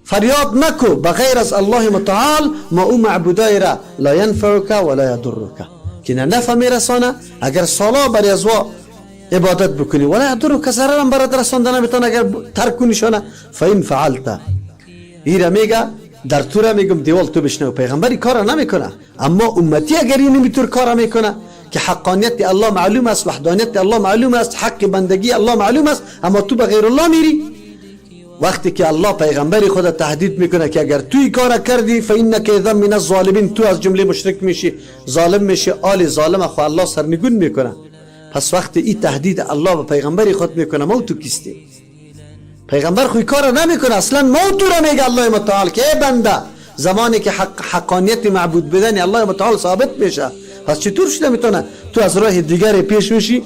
فریاد نکو بغیر از الله متعال، ما او معبودای را لا ینفعک ولا یضرک، که نه نفع میرسانه اگر سالا بر از عبادت بکنی، ولا یضرک ضرر هم برات رسانده نمیتونه اگر ترک کنیشانه. فین فعلت، ایره میگه در تو را میگم دیوال تو بشنو، پیغمبری کار نمیکنه، اما امتی اگر این نمیتور کار میکنه که حقانیت الله معلوم است، وحدانیت الله معلوم است، حق بندگی الله معلوم است، اما تو به غیر الله میری. وقتی که الله پیغمبری خود تهدید میکنه که اگر توی کار کردی فانک اذا من الظالمین، تو از جمله مشرک میشی، ظالم میشی، آل ظالم خو الله سرنگون میکنه. پس وقتی این تهدید الله به پیغمبری خود میکنه، ما تو کیستی؟ پیغمبر خوی کار نمیکنه اصلا. ما تو را میگه الله متعال که ای بنده، زمانی که حقانیت معبود بدن الله متعال ثابت میشه، پس چطور شده میتونه تو از راه دیگری پیش میشی؟